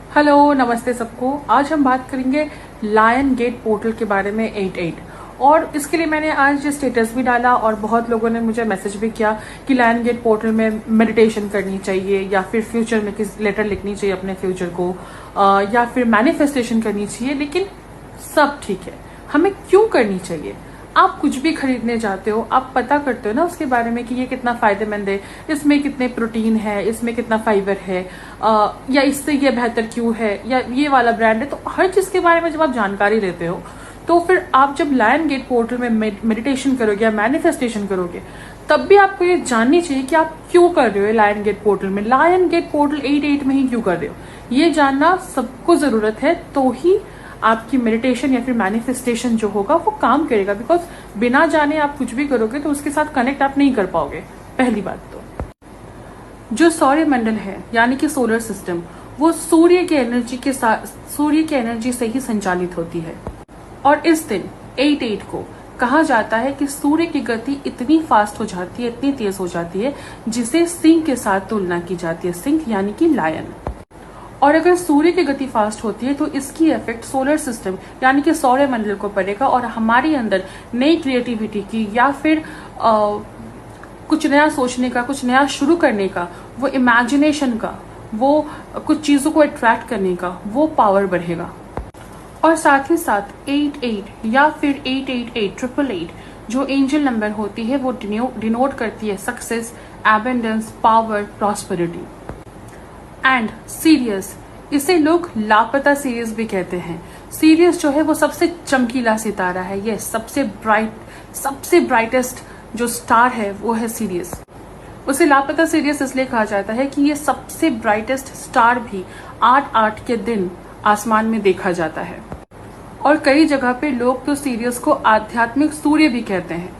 Hello, नमस्ते सबको। आज हम बात करेंगे लायन गेट पोर्टल के बारे में 88। और इसके लिए मैंने आज स्टेटस भी डाला और बहुत लोगों ने मुझे मैसेज भी किया कि लायन गेट पोर्टल में मेडिटेशन करनी चाहिए या फिर फ्यूचर में किस लेटर लिखनी चाहिए अपने फ्यूचर को, या फिर मैनिफेस्टेशन करनी चाहिए। लेकिन सब ठीक है, हमें क्यों करनी चाहिए? आप कुछ भी खरीदने जाते हो, आप पता करते हो ना उसके बारे में कि ये कितना फायदेमंद है, इसमें कितने प्रोटीन है, इसमें कितना फाइबर है, या इससे ये बेहतर क्यों है, या ये वाला ब्रांड है। तो हर चीज के बारे में जब आप जानकारी लेते हो तो फिर आप जब लायन गेट पोर्टल में मेडिटेशन करोगे या मैनिफेस्टेशन करोगे, तब भी आपको ये जाननी चाहिए कि आप क्यों कर रहे हो लायन गेट पोर्टल में। लायन गेट पोर्टल 88 में ही क्यों कर रहे हो, ये जानना सबको जरूरत है। तो ही आपकी मेडिटेशन या फिर मैनिफेस्टेशन जो होगा वो काम करेगा। बिकॉज बिना जाने आप कुछ भी करोगे तो उसके साथ कनेक्ट आप नहीं कर पाओगे। पहली बात तो जो सौर मंडल है यानी कि सोलर सिस्टम, वो सूर्य की एनर्जी से ही संचालित होती है। और इस दिन 88 को कहा जाता है कि सूर्य की गति इतनी फास्ट हो जाती है, इतनी तेज हो जाती है, जिसे सिंह के साथ तुलना की जाती है। सिंह यानी कि लायन। और अगर सूर्य की गति फास्ट होती है तो इसकी इफेक्ट सोलर सिस्टम यानी कि सौर मंडल को पड़ेगा और हमारे अंदर नई क्रिएटिविटी की या फिर कुछ नया सोचने का, कुछ नया शुरू करने का, वो इमेजिनेशन का, वो कुछ चीजों को अट्रैक्ट करने का वो पावर बढ़ेगा। और साथ ही साथ 88 या फिर 888 जो एंजल नंबर होती है वो डिनोट करती है success, abundance, power, prosperity. And serious, इसे लोग लापता सीरियस भी कहते हैं। सीरियस जो है वो सबसे चमकीला सितारा है। ये सबसे ब्राइटेस्ट जो स्टार है वो है सीरियस। उसे लापता सीरियस इसलिए कहा जाता है कि ये सबसे ब्राइटेस्ट स्टार भी 8-8 के दिन आसमान में देखा जाता है। और कई जगह पे लोग तो सीरियस को आध्यात्मिक सूर्य भी कहते हैं।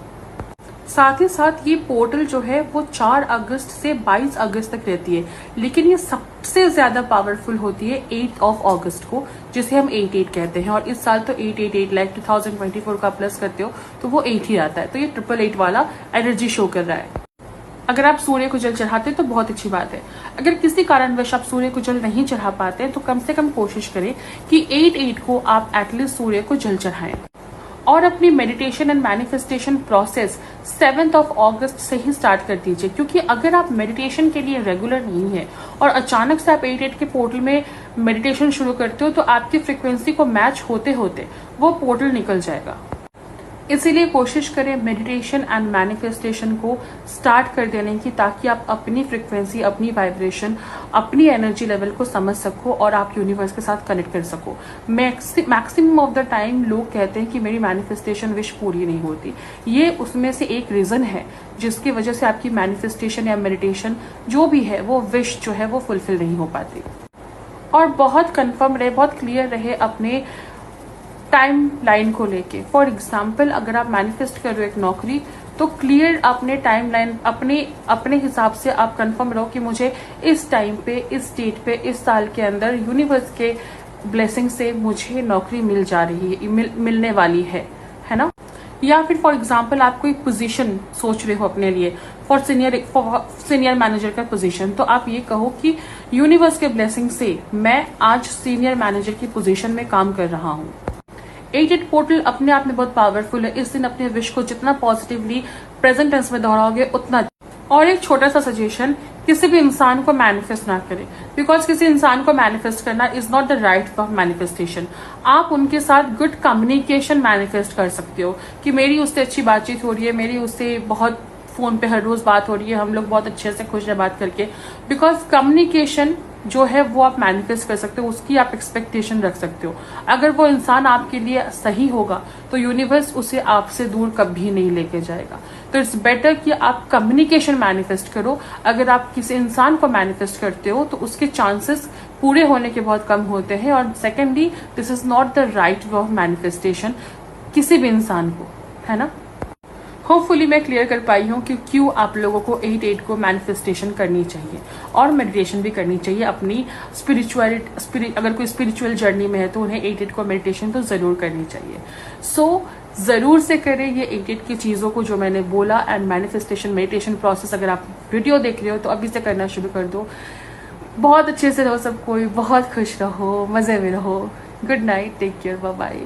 साथ ही साथ ये पोर्टल जो है वो 4 अगस्त से 22 अगस्त तक रहती है, लेकिन ये सबसे ज्यादा पावरफुल होती है 8 अगस्त को, जिसे हम 88 कहते हैं। और इस साल तो 888 लाइक 2024 का प्लस करते हो तो वो 8 ही आता है। तो ये 888 वाला एनर्जी शो कर रहा है। अगर आप सूर्य को जल चढ़ाते हैं तो बहुत अच्छी बात है। अगर किसी कारणवश आप सूर्य को जल नहीं चढ़ा पाते हैं तो कम से कम कोशिश करें कि 88 को आप एटलीस्ट सूर्य को जल चढ़ाएं। और अपनी मेडिटेशन एंड मैनिफेस्टेशन प्रोसेस 7 अगस्त से ही स्टार्ट कर दीजिए। क्योंकि अगर आप मेडिटेशन के लिए रेगुलर नहीं है और अचानक से आप 88 के पोर्टल में मेडिटेशन शुरू करते हो तो आपकी फ्रिक्वेंसी को मैच होते होते वो पोर्टल निकल जाएगा। इसीलिए कोशिश करें मेडिटेशन एंड मैनिफेस्टेशन को स्टार्ट कर देने की, ताकि आप अपनी फ्रिक्वेंसी, अपनी वाइब्रेशन, अपनी एनर्जी लेवल को समझ सको और आप यूनिवर्स के साथ कनेक्ट कर सको। मैक्सिमम ऑफ द टाइम लोग कहते हैं कि मेरी मैनिफेस्टेशन विश पूरी नहीं होती। ये उसमें से एक रीजन है जिसकी वजह से आपकी मैनिफेस्टेशन या मेडिटेशन जो भी है वो विश जो है वो फुलफिल नहीं हो पाती। और बहुत कन्फर्म रहे, बहुत क्लियर रहे अपने टाइम लाइन को लेके। फॉर एग्जाम्पल, अगर आप मैनिफेस्ट कर रहे हो एक नौकरी, तो क्लियर अपने टाइम लाइन अपने हिसाब से आप कंफर्म रहो कि मुझे इस टाइम पे, इस डेट पे, इस साल के अंदर यूनिवर्स के ब्लेसिंग से मुझे नौकरी मिल जा रही है, मिलने वाली है ना। या फिर फॉर एग्जाम्पल आप कोई पोजीशन सोच रहे हो अपने लिए, फॉर सीनियर मैनेजर का पोजीशन, तो आप ये कहो कि यूनिवर्स के ब्लेसिंग से मैं आज सीनियर मैनेजर की पोजीशन में काम कर रहा हूँ। 88 पोर्टल अपने आप में बहुत पावरफुल है। इस दिन अपने विश को जितना पॉजिटिवली प्रेजेंट टेंस में दोहराओगे उतना। और एक छोटा सा सजेशन, किसी भी इंसान को मैनिफेस्ट ना करें। बिकॉज किसी इंसान को मैनिफेस्ट करना is not the right of manifestation. आप उनके साथ गुड कम्युनिकेशन मैनिफेस्ट कर सकते हो कि मेरी उससे अच्छी बातचीत हो रही है, मेरी उससे बहुत फोन पे हर रोज बात हो रही है, हम लोग बहुत अच्छे से खुश हैं बात करके। बिकॉज कम्युनिकेशन जो है वो आप मैनिफेस्ट कर सकते हो, उसकी आप एक्सपेक्टेशन रख सकते हो। अगर वो इंसान आपके लिए सही होगा तो यूनिवर्स उसे आपसे दूर कभी नहीं लेके जाएगा। तो इट्स बेटर कि आप कम्युनिकेशन मैनिफेस्ट करो। अगर आप किसी इंसान को मैनिफेस्ट करते हो तो उसके चांसेस पूरे होने के बहुत कम होते हैं। और secondly, this is not the right way of manifestation किसी भी इंसान को, है ना। होपफुली मैं क्लियर कर पाई हूँ कि क्यों आप लोगों को 88 को मैनिफेस्टेशन करनी चाहिए और मेडिटेशन भी करनी चाहिए। अपनी अगर कोई स्पिरिचुअल जर्नी में है तो उन्हें 88 को मेडिटेशन तो जरूर करनी चाहिए। सो जरूर से करें ये 88 की चीजों को जो मैंने बोला। एंड मैनिफेस्टेशन मेडिटेशन प्रोसेस, अगर आप वीडियो देख रहे हो तो अभी से करना शुरू कर दो। बहुत अच्छे से रहो सब कोई, बहुत खुश रहो, मज़े में रहो। Good night, take care, bye bye.